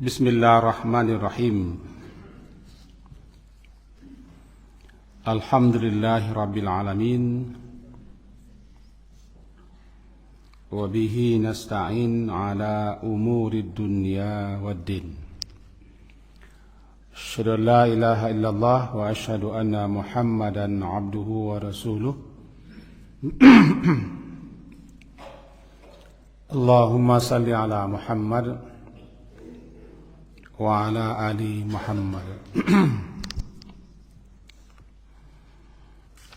Bismillahirrahmanirrahim. Alhamdulillahi rabbil alamin. Wa bihi nasta'in ala umuri dunya waddin. Asyhadu an la ilaha illallah wa asyhadu anna Muhammadan abduhu wa rasuluh. Allahumma salli ala Muhammad wa ala ali Muhammad.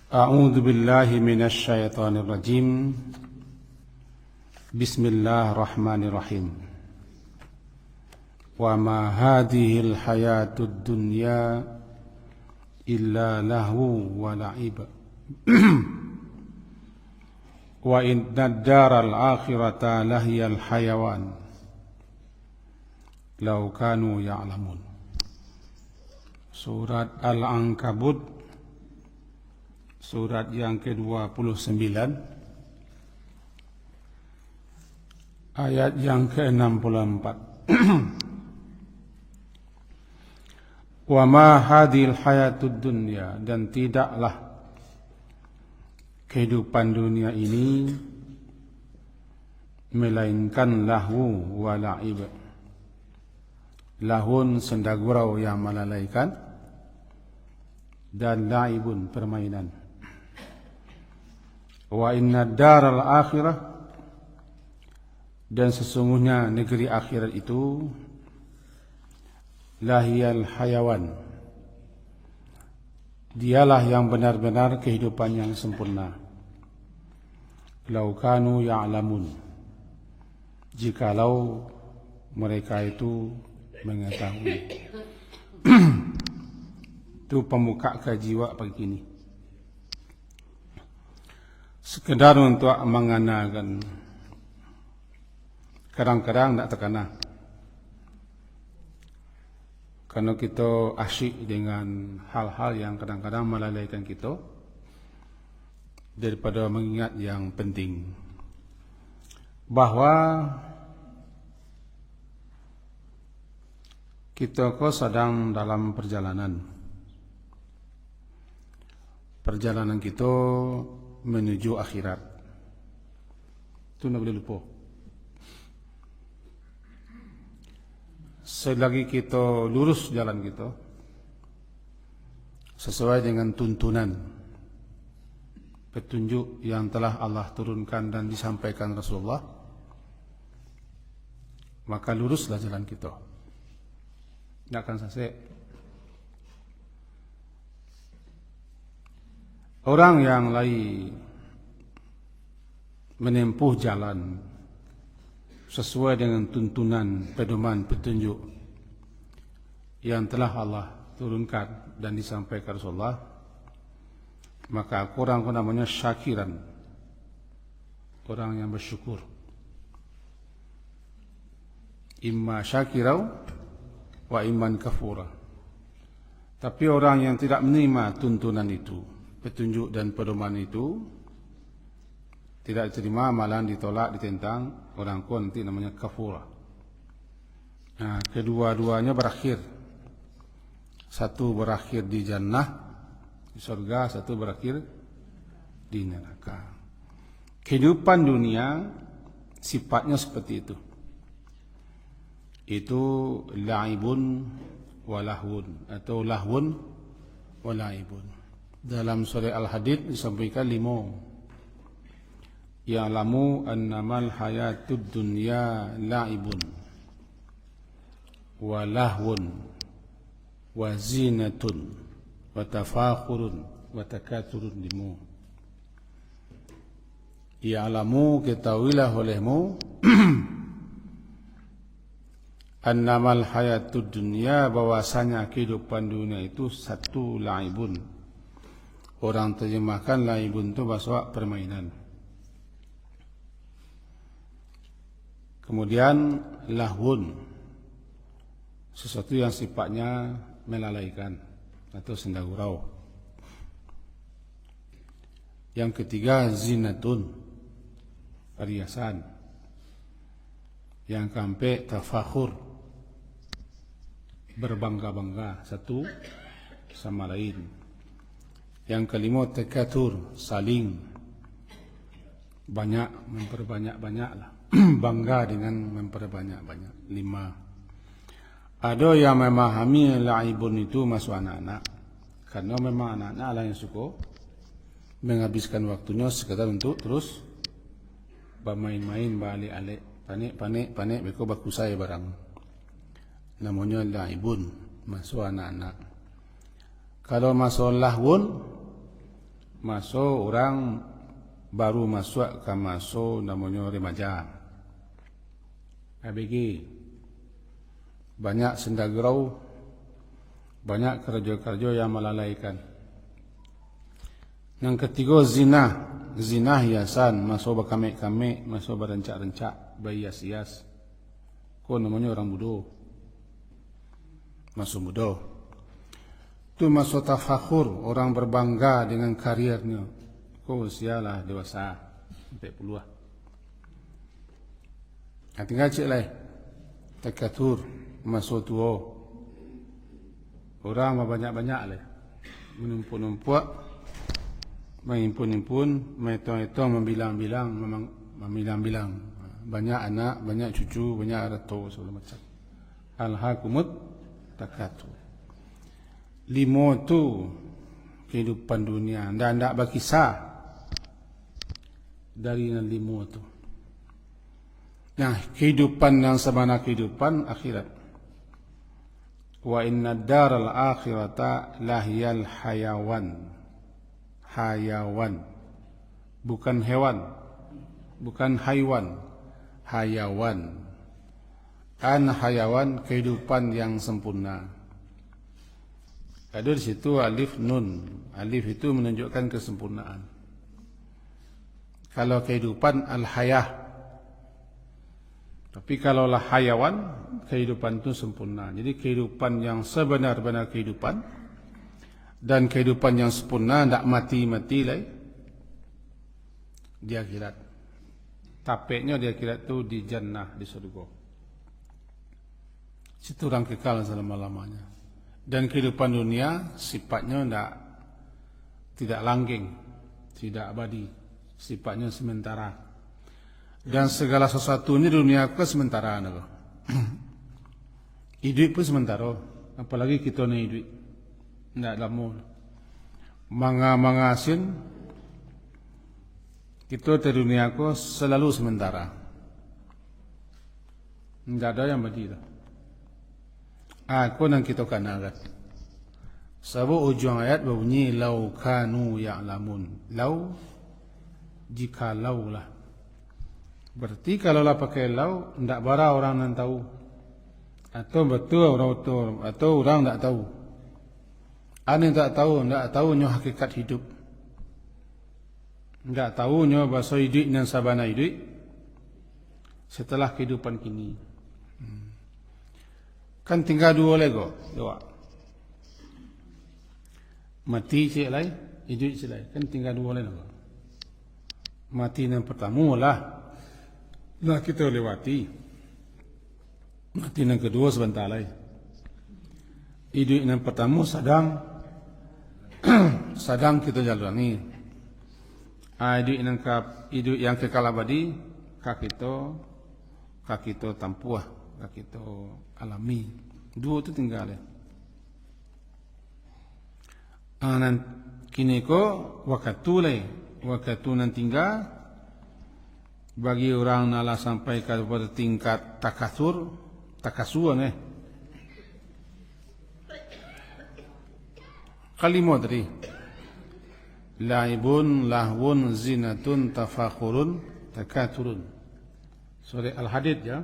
A'udzu billahi minasy syaithanir rajim. Bismillahirrahmanirrahim. Wa ma hadhil hayatud dunya illa lahu wa la'ib. Wa innad daral akhirata lahiyal hayawan. Lau kanu ya'lamun. Surat Al-Ankabut, surat yang ke-29, ayat yang ke-64. Wa ma hadhil hayatud dunya, dan tidaklah kehidupan dunia ini melainkan lahu wa la'ib. Lahun senda gurau yang melalaikan, dan la'ibun permainan. Wa inna daral akhirah, dan sesungguhnya negeri akhirat itu lahiyal hayawan, dialah yang benar-benar kehidupan yang sempurna. Lau kanu ya'lamun, jikalau mereka itu mengetahui. Itu pemuka kejiwa pagi ini. Sekedar untuk menganakan, kadang-kadang tak terkena. Karena kita asyik dengan hal-hal yang kadang-kadang melalaikan kita daripada mengingat yang penting, bahwa kita kok sedang dalam perjalanan. Perjalanan kita menuju akhirat. Itu tak boleh lupa. Selagi kita lurus jalan kita sesuai dengan tuntunan petunjuk yang telah Allah turunkan dan disampaikan Rasulullah, maka luruslah jalan kita. Tidak akan selesai. Orang yang lain menempuh jalan sesuai dengan tuntunan, pedoman, petunjuk yang telah Allah turunkan dan disampaikan Rasulullah, maka orang namanya syakiran, orang yang bersyukur. Imma syakirau wa iman kafura. Tapi orang yang tidak menerima tuntunan itu, petunjuk dan pedoman itu, tidak diterima, malah ditolak, ditentang, orang pun nanti namanya kafura. Nah, kedua-duanya berakhir. Satu berakhir di jannah, di surga, satu berakhir di neraka. Kehidupan dunia sifatnya seperti itu. Itu la'ibun wa lahwun, atau lahwun wa la'ibun. Dalam surah Al-Hadid disampaikan 5. Ya'lamu annamal hayatud dunya la'ibun wa lahwun wa zinatun wa tafakhurun wa takaturun limu. Ya'lamu, ketahuilah olehmu, annamal hayatud dunya, bahwasanya kehidupan dunia itu satu la'ibun. Orang terjemahkan la'ibun itu bahasa permainan. Kemudian lahwun, sesuatu yang sifatnya melalaikan atau senda gurau. Yang ketiga zinatun, perhiasan. Yang keempat tafakhur, berbangga-bangga satu sama lain. Yang kelima takatsur, saling banyak, memperbanyak-banyaklah. Bangga dengan memperbanyak-banyak. 5. Ada yang memahami laibun itu masuk anak-anak, karena memang anak-anak lah yang suka menghabiskan waktunya sekadar untuk terus bermain-main, balik-alik, panik, mereka bakusai barang. Namanya laibun, masuk anak-anak. Kalau masuk lahwun, masuk orang baru masuk ke masuk namanya remaja. ABG. Banyak sendagerau, banyak kerja-kerja yang melalaikan. Yang ketiga zina. Zina hiasan, masuk berkamik-kamik, masuk berencak-rencak, berhias-hias. Kau namanya orang bodoh. Masuk bodoh. Itu masuk tafakhur, orang berbangga dengan karirnya. Kau usialah dewasa, 40 lah. Tinggal cik lah. Takatur, masuk tua. Orang banyak-banyak lah. Menumpuk-numpuk, mengimpun-impun, menghitung-hitung, membilang-bilang, membilang-bilang. Banyak anak, banyak cucu, banyak ratu, segala macam. Al-hakumut takatur. 5 tu kehidupan dunia. Dan tak berkisah dari 5 tu. Nah, kehidupan yang sebenar kehidupan akhirat. Wa inna daral akhirata lahiyal hayawan. Hayawan. Bukan hewan. Bukan haiwan. Hayawan. An hayawan, kehidupan yang sempurna. Ada di situ alif nun. Alif itu menunjukkan kesempurnaan. Kalau kehidupan al-hayah. Tapi kalau lah hayawan, kehidupan itu sempurna. Jadi kehidupan yang sebenar-benar kehidupan dan kehidupan yang sempurna, tidak mati-mati lagi di akhirat. Tapeknya di akhirat itu di jannah, di surga. Situ orang kekal selama-lamanya. Dan kehidupan dunia sifatnya tidak langgeng, tidak abadi, sifatnya sementara. Dan segala sesuatu ini dunia ke sementara. Hidup pun sementara, apalagi kita ni hidup, tidak lama. Manga asin, kita di dunia ke selalu sementara. Tidak ada yang abadi lah. Aku nang kita kanagat. Sebab ujung ayat berbunyi lau kanu ya'lamun. Lau jika lau lah. Berarti kalau lah pakai lau, tidak bara orang yang tahu. Atau betul orang betul, atau orang tidak tahu. Ane tak tahu nyo hakikat hidup. Tidak tahu nyo bahasa hidup dan sabana hidup setelah kehidupan kini. Kan tinggal 2 lagi. 2. Mati cik lain, hidup cik lain. Kan tinggal 2 lagi. Mati yang pertama lah kita lewati. Mati yang kedua sebentar lagi. Hidup yang pertama sedang kita jalani. Hidup yang kekal abadi kita tampuah, kita alami. 2 tu tinggal ya. Kini ko waktu nan tinggal bagi orang nala sampai kepada tingkat takasuan Kalimah tadi. Laibun, lahwun, zinatun, tafakhurun, takaturun. Surah Al-Hadid ya.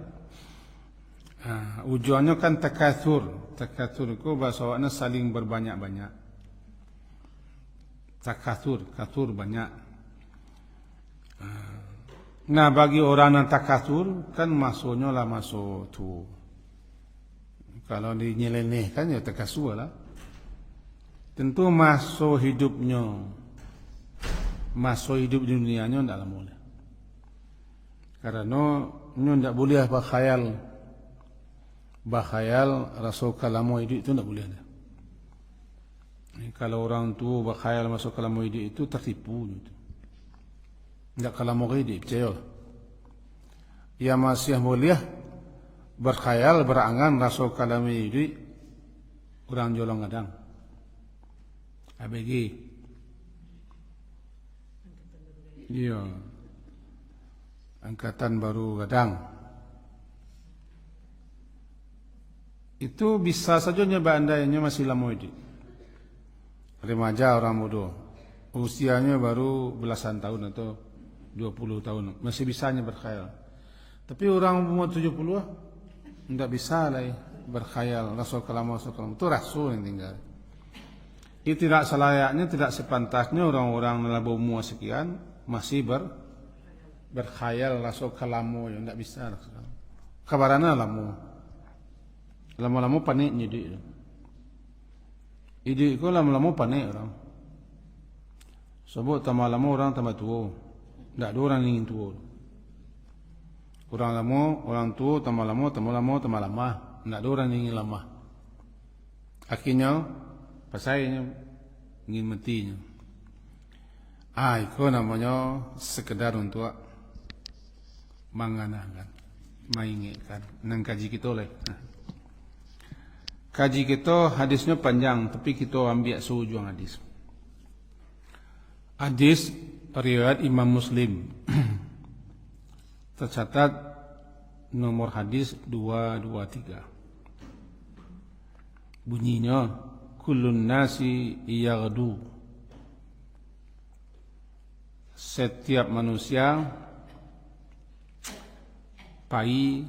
Ujuannya kan takatur. Takatur itu bahasa awaknya saling berbanyak-banyak. Takatur banyak. Nah bagi orang yang takatur kan masuknya lah masuk tu. Kalau dinyeleneh kan ya takasur lah. Tentu masuk hidupnya, masuk hidup dunianya tidak lama. Karena nyo tidak boleh berkhayal berkhayal Rasul kalamu hidup itu tidak boleh ada. Kalau orang tua berkhayal masuk kalamu hidup itu tertipu gitu. Tidak kalamu hidup, percaya. Ia masih boleh berkhayal berangan Rasul kalamu hidup orang jolong kadang. ABG. Iya. Angkatan baru kadang. Itu bisa saja nyoba andainya masih lama hidup. Remaja orang bodoh. Usianya baru belasan tahun atau 20 tahun. Masih bisanya berkhayal. Tapi orang umur 70 tidak bisa lah berkhayal Rasul kalam. Itu Rasul yang tinggal. Itu tidak selayaknya, tidak sepantasnya orang-orang dalam umur sekian masih berkhayal Rasul kalamu yang tidak bisa. Kabarana lamu. Lama-lama panik jadi. Ide itu lama-lama panik orang. Sebab tambah lama orang tambah tua. Tak ada orang ingin tua. Orang lama, orang tua tambah lama. Tak ada orang ingin lama. Akhirnya, pasainya ingin matinya. Itu namanya sekedar untuk menganangkan, mengingatkan. Nang kaji kita oleh. Kaji kita hadisnya panjang, tapi kita ambil seujung hadis. Hadis riwayat Imam Muslim. Tercatat nomor hadis 223. Bunyinya kullun nasi yaghdu. Setiap manusia pergi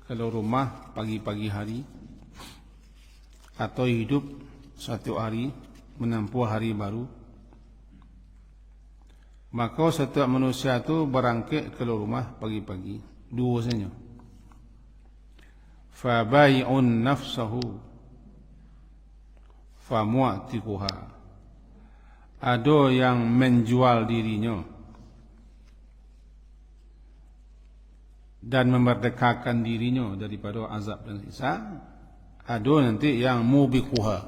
ke rumah pagi-pagi hari atau hidup satu hari menempuh hari baru, maka setiap manusia itu berangkat ke rumah pagi-pagi. Dua saja. Fabai'un nafsahu famu'tiquha. Ada yang menjual dirinya dan memerdekakan dirinya daripada azab dan siksa. Ada nanti yang mubiquha,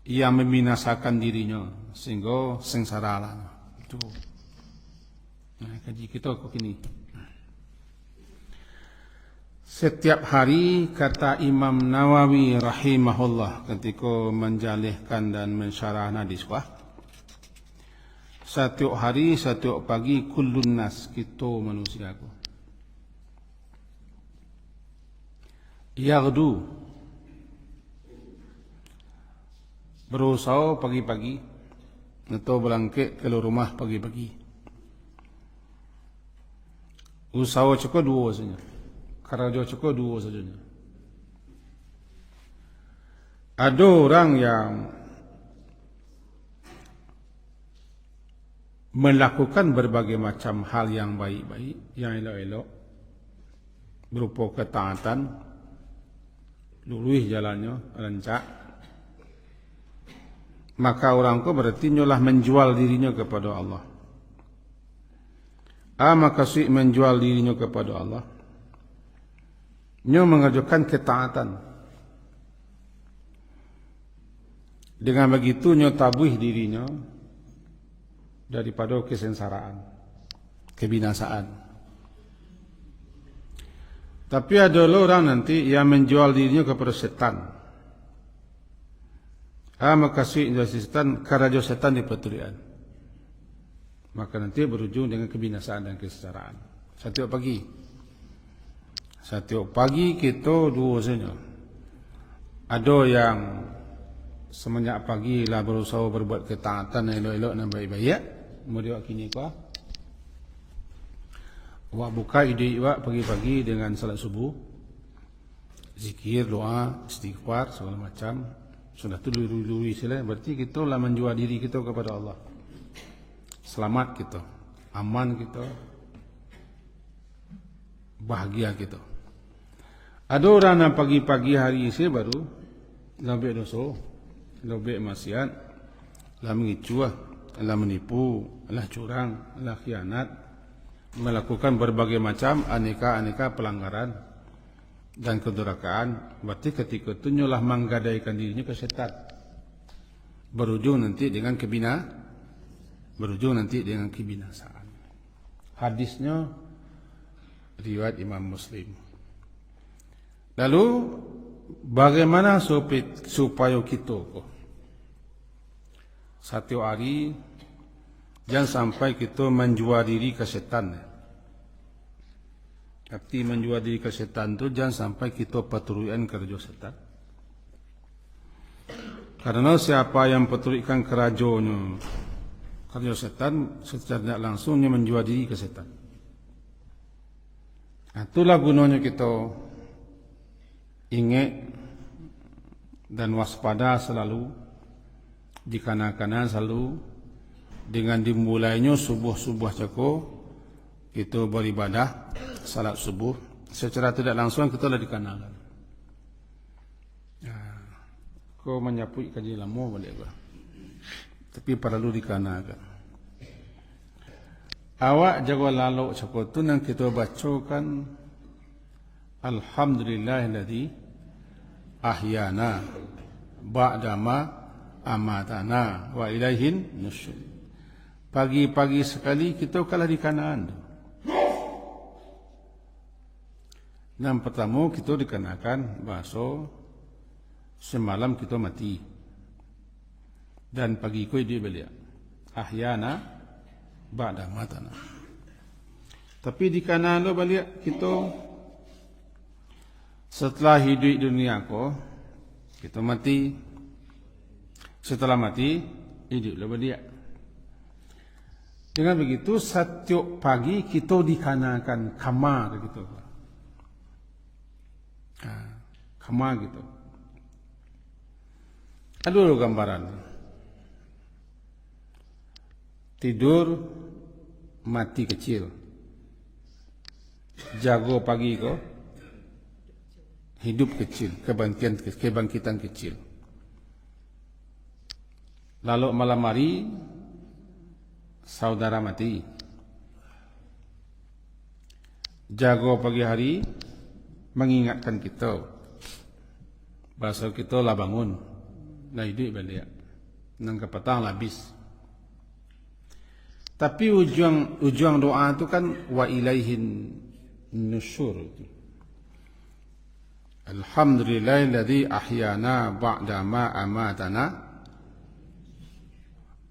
yang membinasakan dirinya sehingga sengsara lah. Itu. Nah, kaji kita kok ini. Setiap hari kata Imam Nawawi rahimahullah ketika menjalihkan dan mensyarah hadis wah. Setiap hari, setiap pagi kullun nas kita manusia ku. Yaghdu, berusaha pagi-pagi atau berangkat ke rumah pagi-pagi. Usaha cukup dua saja, kerja cukup dua saja. Ada orang yang melakukan berbagai macam hal yang baik-baik, yang elok-elok, berupa ketaatan, lurus jalannya, rancak. Maka orang itu berarti nyolah menjual dirinya kepada Allah. Maka si menjual dirinya kepada Allah, nyo mengajukan ketaatan. Dengan begitu nyo tabuh dirinya daripada kesengsaraan, kebinasaan. Tapi ada orang nanti yang menjual dirinya kepada setan. Maka si setan, karajo setan di petulian. Maka nanti berujung dengan kebinasaan dan kesengsaraan. Setiap pagi kita dua saja. Ada yang semenjak pagi lah berusaha berbuat ketaatan yang elok-elok dan baik-baik. Kemudian kini kau awak buka ide awak pagi-pagi dengan salat subuh, zikir, doa, istighfar, segala macam. Sudah tu luri-luri sila. Berarti kita lah menjual diri kita kepada Allah. Selamat kita, aman kita, bahagia kita. Ada orang yang pagi-pagi hari ini baru lebih dosa, lebih maksiat, lah mengicu, lah menipu, lah curang, lah khianat, melakukan berbagai macam aneka-aneka pelanggaran dan kedurhakaan, berarti ketika itu nyolah menggadaikan dirinya ke setan. Berujung nanti dengan kebinasaan. Hadisnya riwayat Imam Muslim. Lalu bagaimana supaya kita satu hari jangan sampai kita menjual diri ke setan. Arti menjual diri ke setan itu jangan sampai kita paturuan kerja setan. Karena siapa yang paturukan kerja setan, secara langsungnya menjual diri ke setan. Itulah gunanya kita ingat dan waspada selalu, dikanak-kanak selalu, dengan dimulainya subuh-subuh cako kita beribadah salat subuh, secara tidak langsung kita lah dikanak. Kau menyapui kaji lama balik gua, tapi perlu dikanak. Awak jaga lalu cako tu nang kita bacakan Alhamdulillahilladzi ahyana ba'dama amatana wa ilaihin nusyur. Pagi-pagi sekali kita kalah di kanan. Yang pertama kita dikenakan bahasa semalam kita mati. Dan pagi ko dia balik. Ahyana ba'da matana. Tapi di kanan lo balik kita setelah hidup dunia ko kita mati. Setelah mati hidup lo balik. Dengan begitu setiap pagi kita dikarenakan kamar gitu. Kamar gitu. Ada gambaran. Tidur mati kecil. Jago pagi ko hidup kecil, kebangkitan kecil. Lalu malam hari saudara mati. Jago pagi hari mengingatkan kita bahasa kita lah bangun. Nah hidup balik. Nang ke petang lah habis. Tapi ujung doa itu kan wa ilaihin nusyur. Alhamdulillahilladzi ahyana ba'da ma amatana.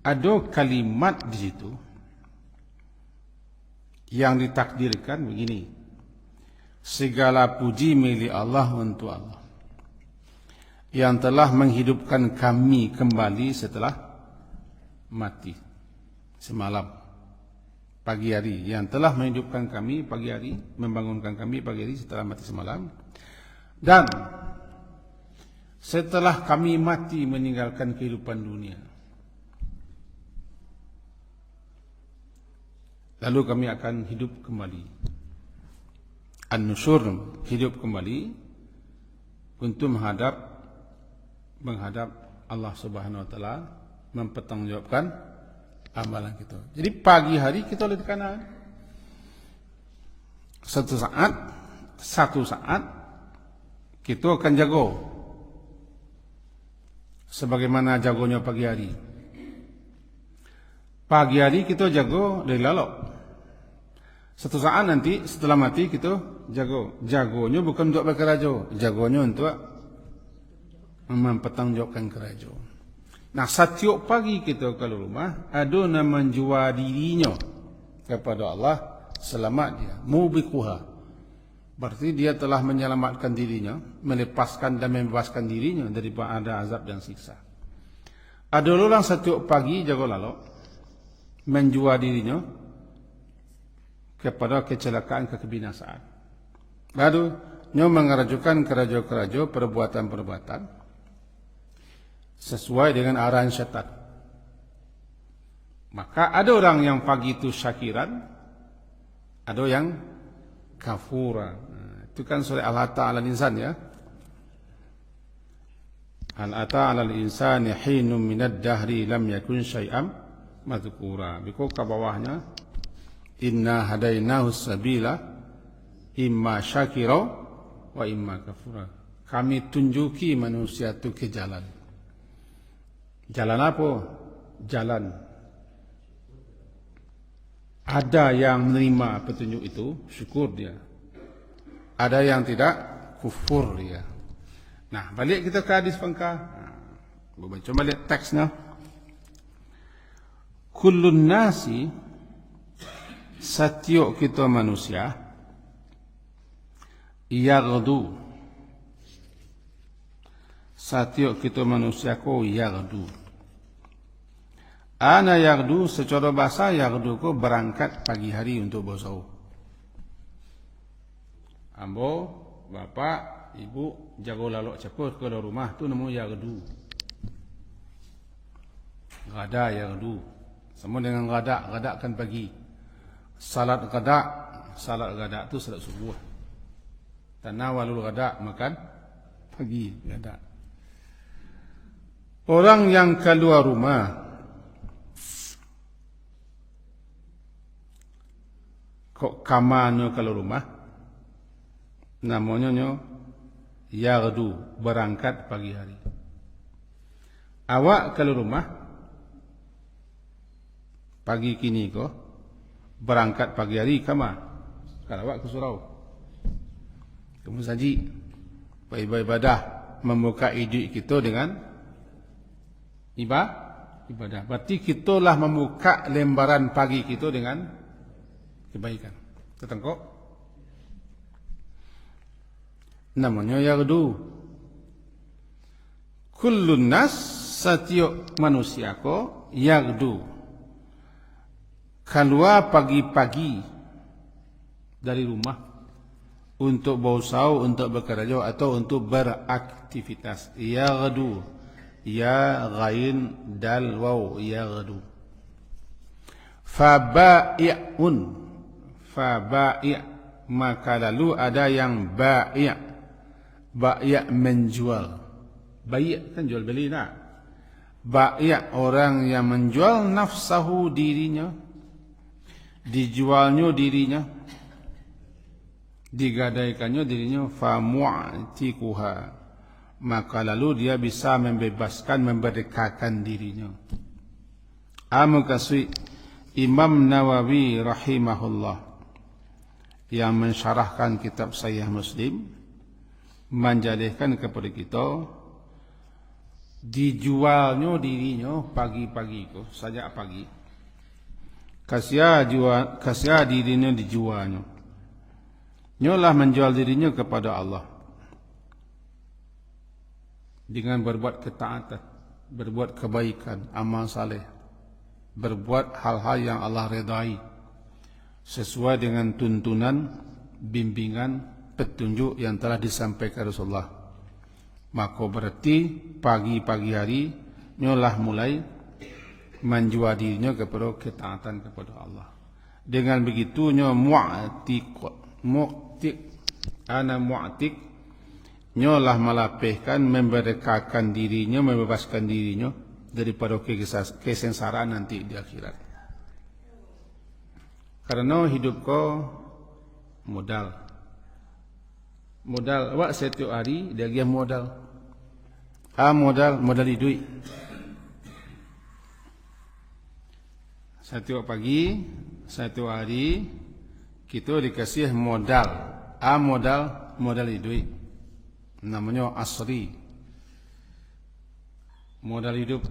Ada kalimat di situ yang ditakdirkan begini. Segala puji milik Allah untuk Allah yang telah menghidupkan kami kembali setelah mati semalam pagi hari, yang telah menghidupkan kami pagi hari, membangunkan kami pagi hari setelah mati semalam, dan setelah kami mati meninggalkan kehidupan dunia, lalu kami akan hidup kembali. An-nusyur, hidup kembali untuk menghadap Allah Subhanahu wa taala, mempertanggungjawabkan amalan kita. Jadi pagi hari kita lihat kanan. Satu saat kita akan jago. Sebagaimana jagonya pagi hari. Pagi hari kita jago dari lalu. Satu saat nanti setelah mati kita jago. Jagonya bukan untuk berkerajo, jagonya untuk mempertanggungjawabkan kerajo. Nah, setiap pagi kita kalau rumah ada yang menjual dirinya kepada Allah, selamat dia, mubiquha. Berarti dia telah menyelamatkan dirinya, melepaskan dan membebaskan dirinya daripada azab dan siksa. Ada orang setiap pagi jago lalu menjual dirinya kepada kecelakaan, kebinasaan. Lalu dia mengerajukan kerajo-kerajo, perbuatan-perbuatan sesuai dengan arahan syaitan. Maka ada orang yang pagi itu syakiran, ada yang kafura. Itu kan surah Al-Ata 'alal insan ya. Al-Ata 'alal insani hinum minad dahri lam yakun syai'am madhkura. Biko ke bawahnya inna hadainahu sabila imma syakira wa imma kafura. Kami tunjuki manusia itu ke jalan. Jalan apa? Jalan. Ada yang menerima petunjuk itu, syukur dia. Ada yang tidak, kufur dia. Nah, balik kita ke hadis pangkal. Baca balik teksnya. Kullun nasi, setiap kita manusia, yaghdu. Setiap kita manusia ko yaghdu. Ana yaghdu, secara bahasa yaghdu ko berangkat pagi hari untuk bersahur. Ambo, bapak, ibu jago lalok cepat ke rumah tu nama yaghdu. Gada yaghdu. Sama dengan gada kan pagi. Salat gada tu salat subuh. Tanawalul gada, makan pagi gada. Orang yang keluar rumah kok kamano kalau rumah namanya yaghdu, berangkat pagi hari. Awak kalau rumah pagi kini ko berangkat pagi hari kama kalau awak ke surau kamu saji ibadah membuka hidup kita dengan ibadah. Berarti kita lah membuka lembaran pagi kita dengan kebaikan. Ketengkok? Namanya yaghdu. Kullun nas, setiap manusia ko yaghdu. Keluar pagi-pagi dari rumah untuk berusaha, untuk bekerja atau untuk beraktivitas. Yaghdu. Ya ghain dal waw yaghdu. Faba'i'un. Fabai' maka lalu ada yang bai'. Bai' menjual. Bai' kan jual beli nak. Bai' orang yang menjual nafsahu dirinya. Dijualnya dirinya. Digadaikannya dirinya. Famu'tikuha. Maka lalu dia bisa membebaskan, memerdekakan dirinya. Amukasui Imam Nawawi rahimahullah yang mensyarahkan kitab Sahih Muslim menjadikan kepada kita dijualnya dirinya pagi-pagi ko sajak pagi. Kasia dirinya dijualnya. Nyolah menjual dirinya kepada Allah. Dengan berbuat ketaatan, berbuat kebaikan, amal saleh, berbuat hal-hal yang Allah redai sesuai dengan tuntunan, bimbingan, petunjuk yang telah disampaikan Rasulullah. Maka berarti pagi-pagi hari nyolah mulai menjual dirinya kepada ketaatan kepada Allah. Dengan begitu nyo mu'tik, ana mu'tik, nyolah melapihkan, memerdekakan dirinya, membebaskan dirinya daripada kesengsaraan nanti di akhirat. Karena hidup kau modal. Modal awak setiap hari dia giam modal. Modal duit. Setiap pagi, setiap hari kita dikasih modal. Modal duit. Namanya asri. Modal hidup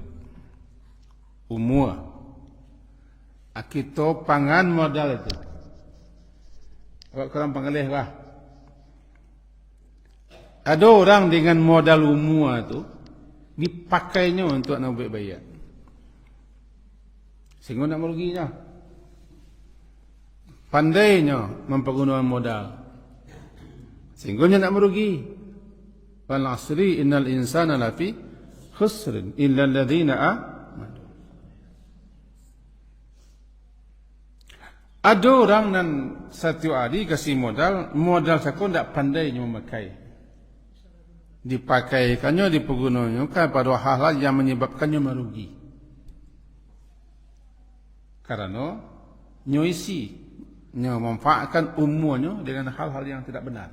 umur. Kita pangan modal itu. Awak kurang pengelih lah. Ada orang dengan modal umur itu dipakainya untuk nak buat bayar. Sehingga nak meruginya. Pandainya mempergunakan modal. Sehingga nak merugi. Wal asri innal insana lafi khusrin illa alladhina amanu. Ada orang nan satu hari kasih modal saya pun tak pandainya memakai. Dipakaikannya, dipergunakannya pada hal-hal yang menyebabkannya merugi. Karena nyoisi, memanfaatkan umurnya dengan hal-hal yang tidak benar.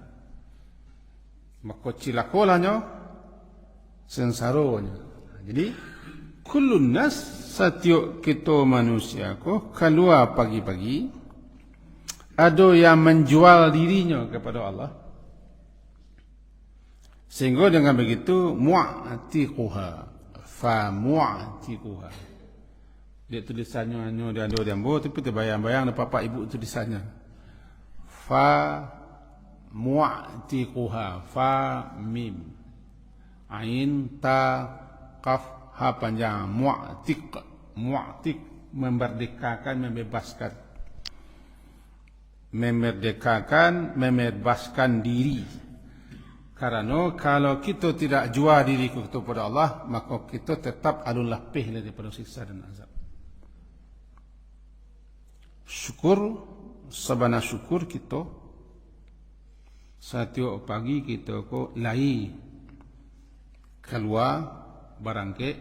maka cilakolahnya sensaronya. Jadi kullun nas, setiap kita manusia ko keluar pagi-pagi ada yang menjual dirinya kepada Allah, sehingga dengan begitu mu'tiquha fa mu'tiquha. Dia tulisannya hanya dia ada jambu tapi terbayang-bayang ada papa ibu tulisannya. Fa mu'tiquha, fa mim ain ta qaf ha panjang, mu'tiq, mu'tiq memerdekakan, membebaskan, memerdekakan, membebaskan diri. Karena kalau kita tidak jual diri kita kepada Allah, maka kita tetap alun lapih daripada siksa dan azab. Syukur, sabana syukur kita setiap pagi kita ko lai keluar barangke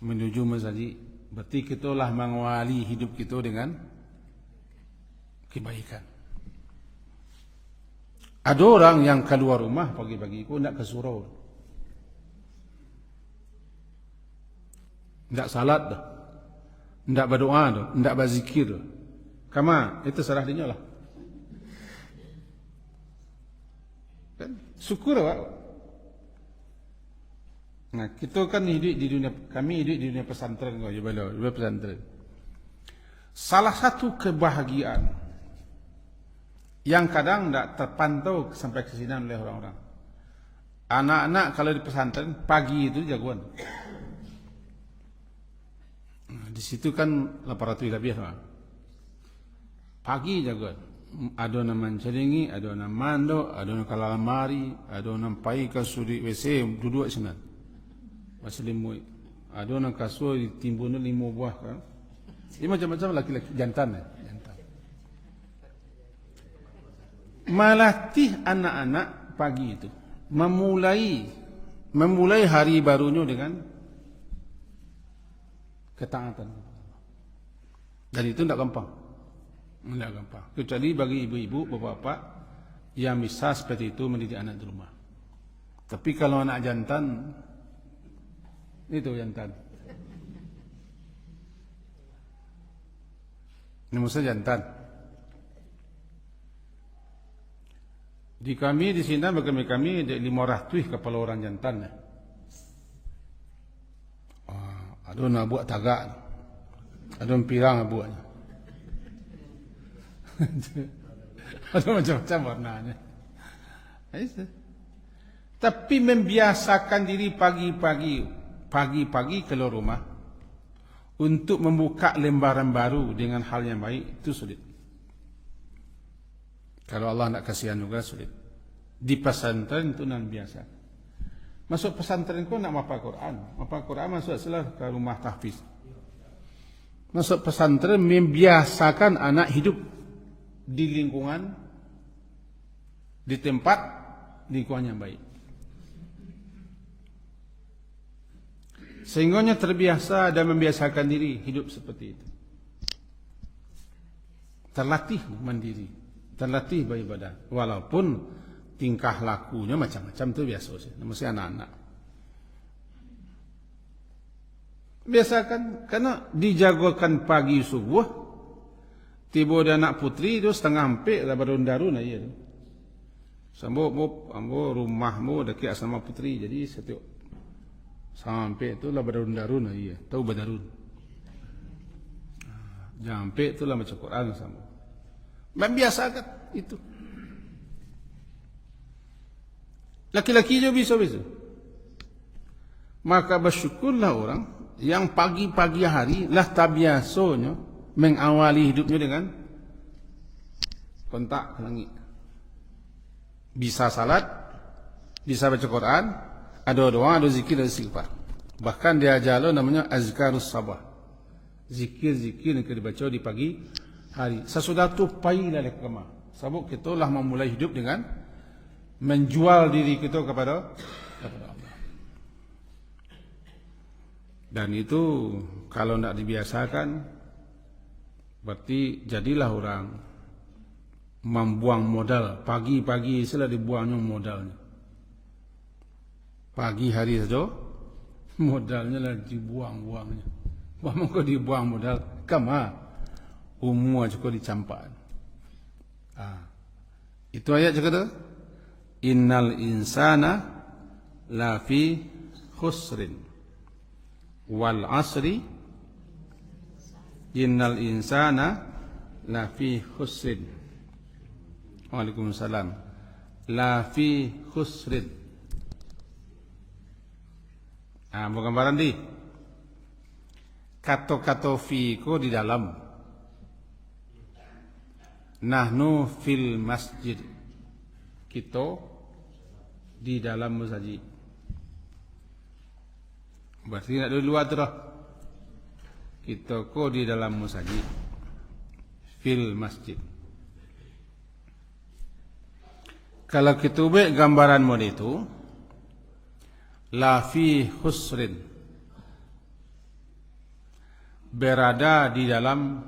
menuju masjid. Berarti kita lah mengawali hidup kita dengan kebaikan. Ada orang yang keluar rumah pagi-pagi ko nak ke surau, tidak salat dah, tidak berdoa dah, tidak berzikir dah. Kama itu salah dia lah. Kan syukur awak. Nah, kita kan hidup di dunia, kami hidup di dunia pesantren kau, dunia pesantren. Salah satu kebahagiaan yang kadang tidak terpantau sampai ke sini oleh orang-orang. Anak-anak kalau di pesantren pagi itu jagoan. Nah, di situ kan 800 lebih lah. Pagi jagoan. Ada yang mencelingi, ada yang mando, ada yang kalamari, ada yang pai ke sudi WC duduk sana. Masih limui. Ada yang kasut ditimbun 5 buah kan. Ini macam-macam laki-laki jantan. Jantan. Melatih anak-anak pagi itu memulai hari barunya dengan ketaatan. Dan itu tidak gampang. Tidak gampang. Kecuali bagi ibu-ibu, bapak-bapak yang bisa seperti itu mendidik anak di rumah. Tapi kalau anak jantan, itu jantan. Ini maksudnya jantan. Di kami di sini bagi kami ada 500 kepala orang jantan. Ada nak buat tagak, ada pirang buatnya. Ada macam-macam warnanya. Tapi membiasakan diri pagi-pagi keluar rumah untuk membuka lembaran baru dengan hal yang baik itu sulit. Kalau Allah nak kasihan juga sulit. Di pesantren itu nan biasa. Masuk pesantren kau nak hafal Quran. Hafal Quran masuk setelah ke rumah tahfiz. Masuk pesantren membiasakan anak hidup di lingkungan, di tempat lingkungan yang baik. Sehingganya terbiasa dan membiasakan diri hidup seperti itu. Terlatih mandiri, terlatih beribadah. Walaupun tingkah lakunya macam-macam itu biasa sih. Mesti anak-anak. Biasakan karena dijagokan pagi subuh, tiba dia anak putri itu setengah hampir dah berundarun aja tu. Sambo rumahmu dekat sama putri, jadi setiap sampai itu lah berundarun aja. Tahu berdarun. Sampai itu lah baca Quran sama. Membiasakan itu. Laki-laki juga bisa. Maka bersyukurlah orang yang pagi-pagi hari lah tabiasanya mengawali hidupnya dengan kontak ke langit. Bisa salat, bisa baca Quran, ada doa, ada zikir, ada istighfar. Bahkan dia jalan namanya azkarus sabah. Zikir-zikir yang dibaca di pagi hari. Sesudah itu pailah lekama. Sebab kita lah memulai hidup dengan menjual diri kita kepada Allah. Dan itu kalau tidak dibiasakan, berarti jadilah orang membuang modal. Pagi-pagi saja dibuangnya modalnya. Pagi hari saja modalnya lah dibuang-buangnya. Bagaimana kau dibuang modal? Kama umur juga dicampak. Itu ayat juga tu. Innal insana lafi khusrin wal asri. Innal insana lafi khusrin. Waalaikumsalam. Lafi khusrin. Bukan gambaran di. Kata-kata fi ko di dalam. Nahnu fil masjid. Kita di dalam masjid. Berarti nak di luar tu dah. Kita ko di dalam masjid. Fil masjid. Kalau kita buat gambaran model itu, la fi khusrin, berada di dalam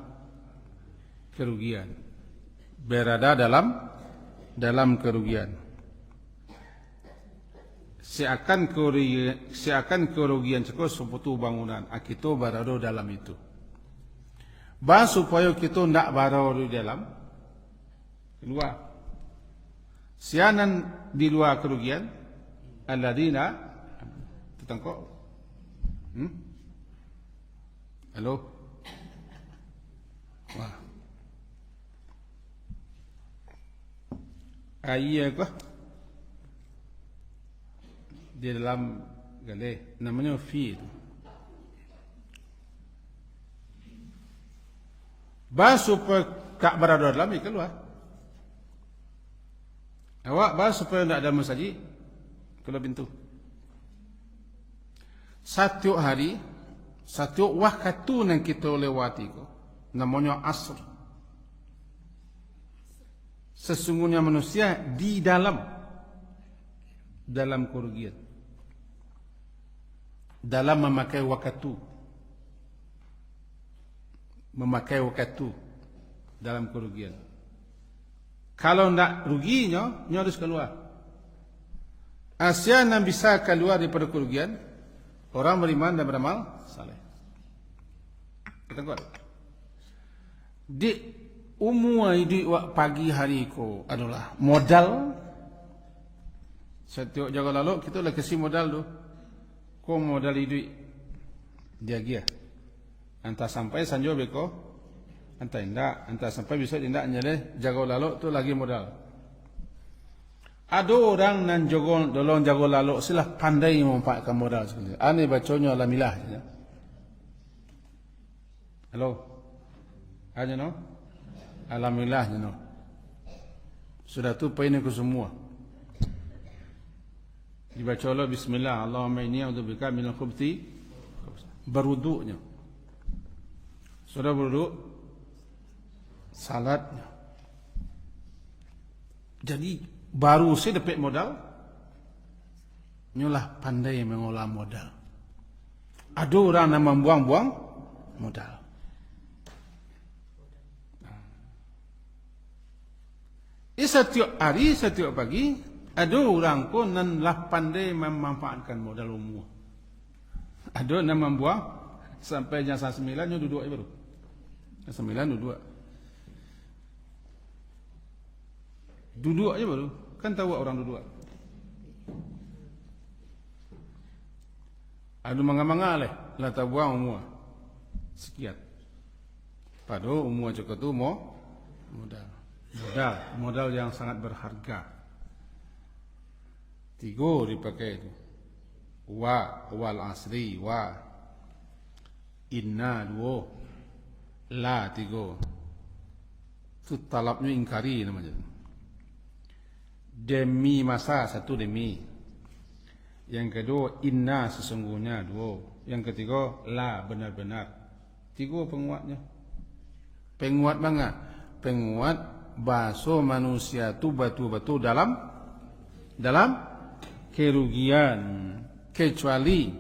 kerugian, berada dalam kerugian. Seakan kerugian cukup suatu bangunan, kita berada dalam itu. Bah supaya kita tidak berada di dalam, luar. Sianan di luar kerugian, alladzina tetangkok. Halo. Wah. Ayat apa? Di dalam gale namanya fi. Bah supaya tak berada dalam itu keluar. Awak bahas supaya tidak ada masjid keluar pintu. Satu hari, satu waktu yang kita lewati ko, namanya asr. Sesungguhnya manusia di dalam kerugian, dalam memakai waktu dalam kerugian. Kalau tidak ruginya, harus keluar. Asian yang bisa keluar daripada kerugian, orang beriman dan beramal saleh. Kita kuat. Di umur hidup pagi hari ko adalah modal. Setiap jaga lalu kita lah kasih modal tu. Ko modal hidup dia gia. Antah sampai sanjo beko. Entah sampai besok tidak nyale jaga lalu tu lagi modal. Ada orang nan dolong jaga lalu silah pandai memanfaatkan modal sekali. Ane bacanya alamilah. Halo, aja no, alamilah no. Sudah tu poin aku semua. Dibaca Allah Bismillah, Allahumma inni a'udzubika minal khubuthi. Berwuduknya. Sudah berwuduk. Salatnya. Jadi baru saya dapat modal, nyolah pandai mengolah modal. Ada orang yang membuang-buang modal. Setiap hari, setiap pagi, ada orang pun yang pandai memanfaatkan modal umum. Ada yang membuang sampai jam 9 duduk baru. Jam 9 duduk. Duduk aja baru. Kan tahu orang duduk. Ada manga-manga leh. Lah tak buang umur. Sekian. Padahal umur cukup tu modal yang sangat berharga. 3 dipakai itu. Wal asri. Inna 2. La 3. Itu talabnya ingkari namanya. Demi masa 1 demi. Yang kedua inna sesungguhnya 2. Yang ketiga la benar-benar. 3 penguatnya. Penguat banget. Penguat bahasa manusia tu betul-betul dalam kerugian. Kecuali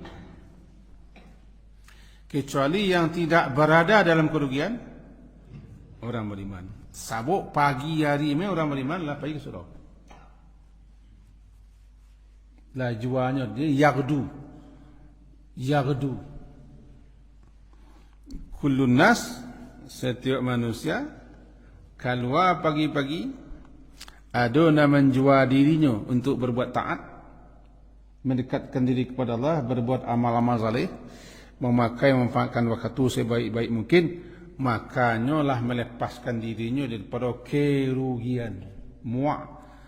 yang tidak berada dalam kerugian orang beriman. Sabuk pagi hari ni orang beriman lah pergi ke surau. Lah jualnya dia yaghdu. Kullun nas, setiap manusia keluar pagi-pagi ada nak menjual dirinya untuk berbuat taat, mendekatkan diri kepada Allah, berbuat amal-amal saleh, memanfaatkan waktu sebaik-baik mungkin. Makanya lah melepaskan dirinya daripada kerugian. Mu'tiquha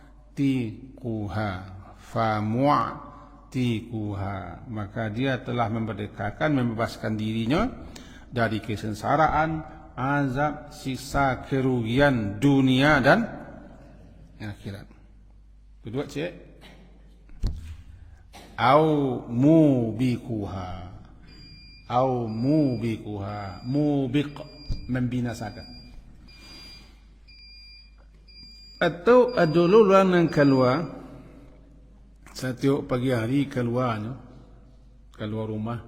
fa mu'tiquha, maka dia telah memerdekakan, membebaskan dirinya dari kesengsaraan, azab, siksa, kerugian dunia dan akhirat. Kedua cek, au mubiquha, mubiq, membinasakan. Atau ada orang yang keluar setiap pagi hari keluar rumah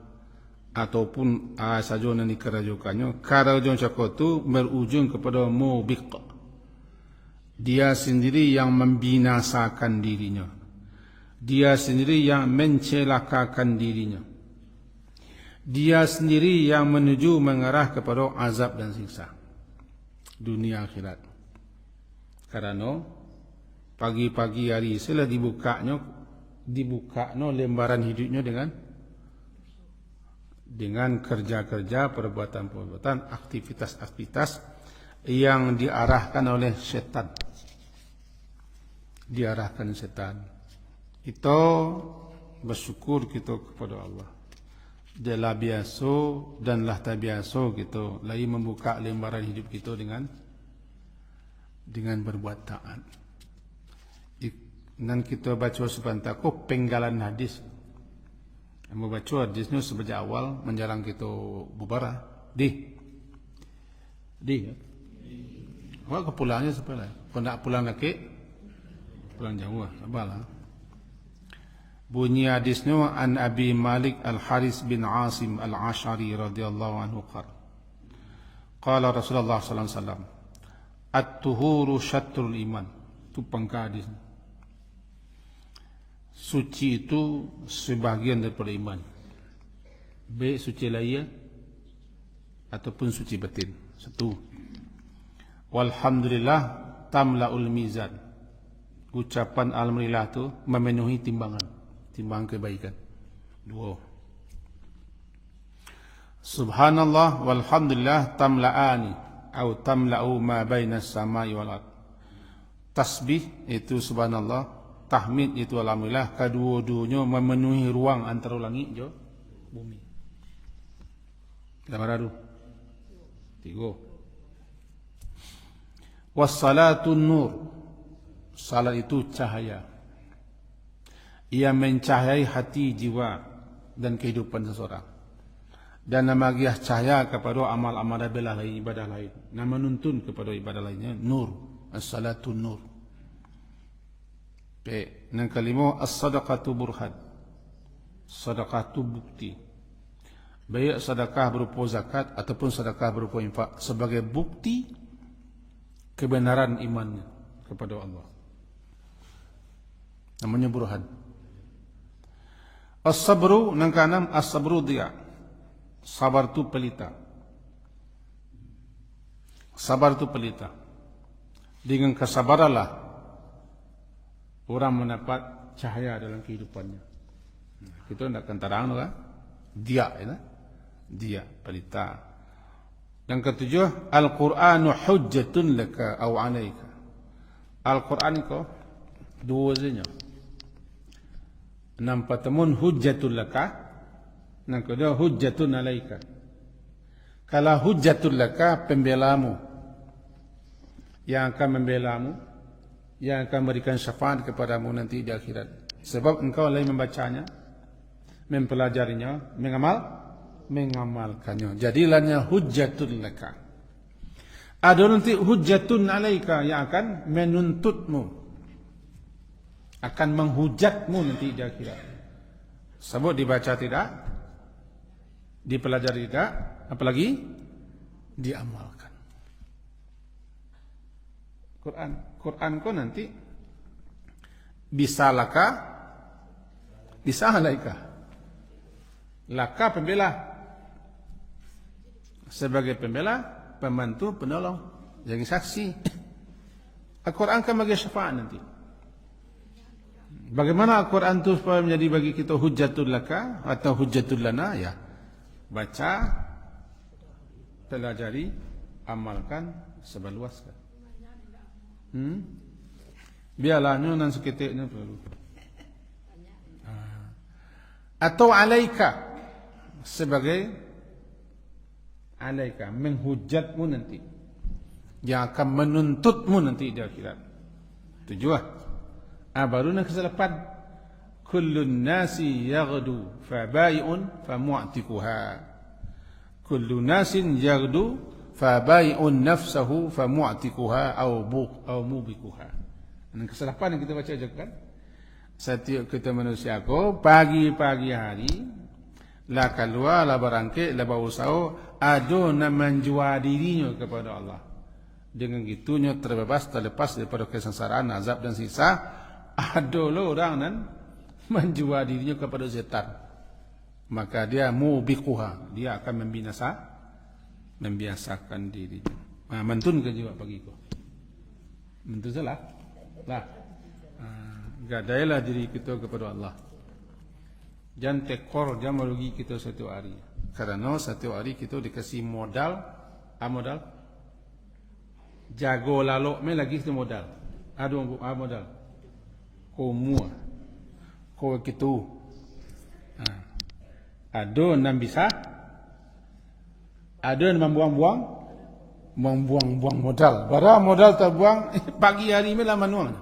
ataupun saja yang dikerajukannya, kerajuan cakap itu berujung kepada mubiq. Dia sendiri yang membinasakan dirinya, dia sendiri yang mencelakakan dirinya, dia sendiri yang menuju mengarah kepada azab dan siksa dunia akhirat. Karena pagi-pagi hari setelah dibukanya lembaran hidupnya dengan kerja-kerja, perbuatan-perbuatan, aktivitas-aktivitas yang diarahkan oleh setan. Kita bersyukur kita kepada Allah. Dialah biasa danlah tak biasa kita lagi membuka lembaran hidup kita dengan berbuat taat. Dan kita baca sebentar penggalan hadis. Membaca hadisnya sejak awal menjarang kita bubarah. Awak ke pulangnya sebenarnya. Kalau nak pulang lagi, pulang jauh lah. Sabarlah. Bunyi hadisnya an Abi Malik Al-Haris bin Asim Al-Ash'ari radhiyallahu anhu qala Rasulullah sallallahu alaihi wasallam at-tuhuru syatrul iman. Itu pangkat hadis. Suci itu sebahagian daripada iman. Baik suci lahir ataupun suci batin. Satu. Walhamdulillah tamla'ul mizan. Ucapan alhamdulillah itu memenuhi timbangan kebaikan. Dua. Subhanallah walhamdulillah tamla'ani atau tamla'u ma bainas samai wal ard. Tasbih itu subhanallah, tahmid itu alhamdulillah, kedua-duanya memenuhi ruang antara langit dan bumi. Berapa tu? 3. Wassalatun nur. Salat itu cahaya. Ia mencahayai hati, jiwa dan kehidupan seseorang. Dan memanggil cahaya kepada amal-amal ibadah lain. Dan menuntun kepada ibadah lainnya. Nur. As-salatun nur. Yang kelima, as-sadaqatu burhan. Sedekah itu bukti. Baik sedekah berupa zakat ataupun sedekah berupa infak sebagai bukti kebenaran imannya kepada Allah. Namanya burhan. As-sabru yang keenam, as-sabru dia. Sabar itu pelita. Sabar itu pelita. Dengan kesabaranlah orang mendapat cahaya dalam kehidupannya. Kita nak akan terang lah. Dia, dia pelita. Yang ketujuh, Al-Quranu hujjatun laka aw alaika. Al-Quran ko dua saja. Nampak temun hujjatul laka, yang kedua hujjatun alaika. Kalau hujjatul laka, pembelamu yang akan membelamu, yang akan memberikan syafaat kepadamu nanti di akhirat. Sebab engkau lagi membacanya, mempelajarinya, mengamalkannya. Jadilah hujjatul laka. Ada nanti hujjatun alaika yang akan menuntutmu, akan menghujatmu nanti di akhirat. Sebab dibaca tidak, dipelajari tidak, apalagi diamalkan. Quran ko nanti bisa laka, bisa alaika. Laka pembela, sebagai pembela, pembantu, penolong, jadi saksi. Al-Quran kan bagi syafaat nanti. Bagaimana Al-Quran itu supaya menjadi bagi kita hujjatul laka atau hujjatul lana? Ya, baca, pelajari, amalkan, sebaluaskan. Biarlah nyonan seketiknya perlu. Atau alaika, sebagai alaika, menghujatmu nanti, yang akan menuntutmu nanti di akhirat. Tujuan. Baru nak kesalahan. Kullun nasi yaghdu fa bai'un fa mu'tikuha. Kullu nasin yaghdu fa bai'un nafsahu fa mu'tikuha au mubikuha. Ini kesalahan yang kita baca aja kan. Setiap kita manusia ko pagi-pagi hari la keluar la barangke la berusaha ado nak menjual dirinya kepada Allah. Dengan gitunya terbebas terlepas daripada kesengsaraan, azab dan siksa. Ada orang nan menjual dirinya kepada setan. Maka dia mubikuha, dia akan membiasakan dirinya. Mentun ke jiwa bagiku. Mentun salah. Lah. Gadailah diri kita kepada Allah. Jangan tekor, jangan merugi kita satu hari. Karena satu hari kita dikasih modal, modal. Jago lalu, me lagi itu modal. Aduh, modal. Kau mua, kau gitu. Aduh, nam bisa. Aduh, membuang-buang modal. Barang modal terbuang, pagi hari me lah manuang.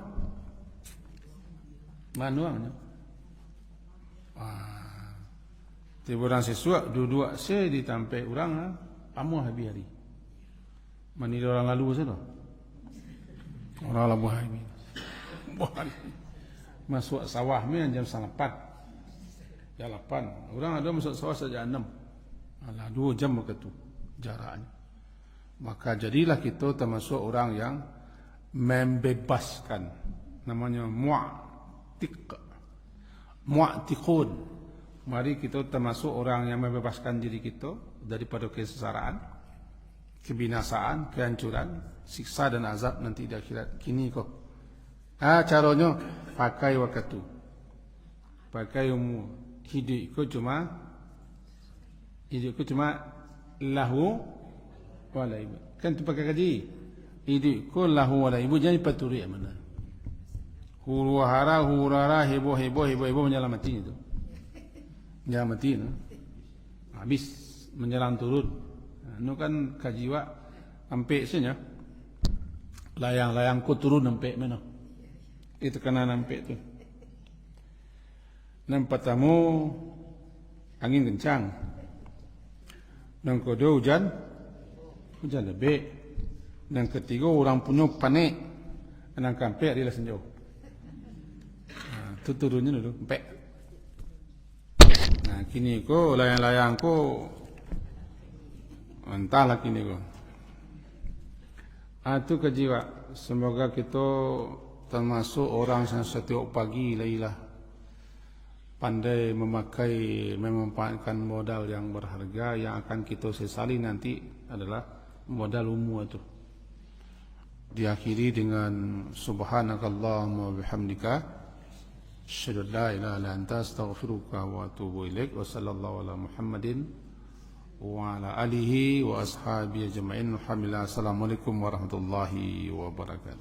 Tiba orang sesuatu, dua-dua saya ditampai orang, amuh habis hari. Mani orang lalu saja. Orang lalu habis. Masuk sawah ni jam 8. Jam 8. Orang ada masuk sawah sejak 6. Alah 2 jam begitu jaraknya. Maka jadilah kita termasuk orang yang membebaskan. Namanya mu'tiqun. Mari kita termasuk orang yang membebaskan diri kita daripada kesengsaraan, kebinasaan, kehancuran, siksa dan azab nanti di akhirat. Kini kok. Caranya pakai waktu. Pakai umur. Hidupku cuma lahu wa laibu. Kan tu pakai kaji. Hidupku lahu wa laibu, jadi paturi mana. Huru-hara hebo menyelamati itu. Menyelamati itu. Habis menyelam turun. Itu kan kajiwa sampai sini. Layang-layang ku turun sampai mana. Itu kena nampak tu. Nampak tamu angin kencang. Dan kedua hujan lebih. Dan ketiga orang punya panik. Dan kampek dia senjau. Tu turunnya dulu, empek. Nah, kini ko layang-layang ko entahlah kini ko. Itu kejiwa. Semoga kita termasuk orang yang setiap pagi lailah pandai memakai, memanfaatkan modal yang berharga yang akan kita sesali nanti adalah modal umur itu. Diakhiri dengan subhanakallahumma bihamdika asyhadu an la ilaha illa anta astaghfiruka wa atubu ilaik wa sallallahu ala Muhammadin wa ala alihi wa ashabihi ajma'in. Alhamdulillah. Assalamualaikum warahmatullahi wabarakatuh.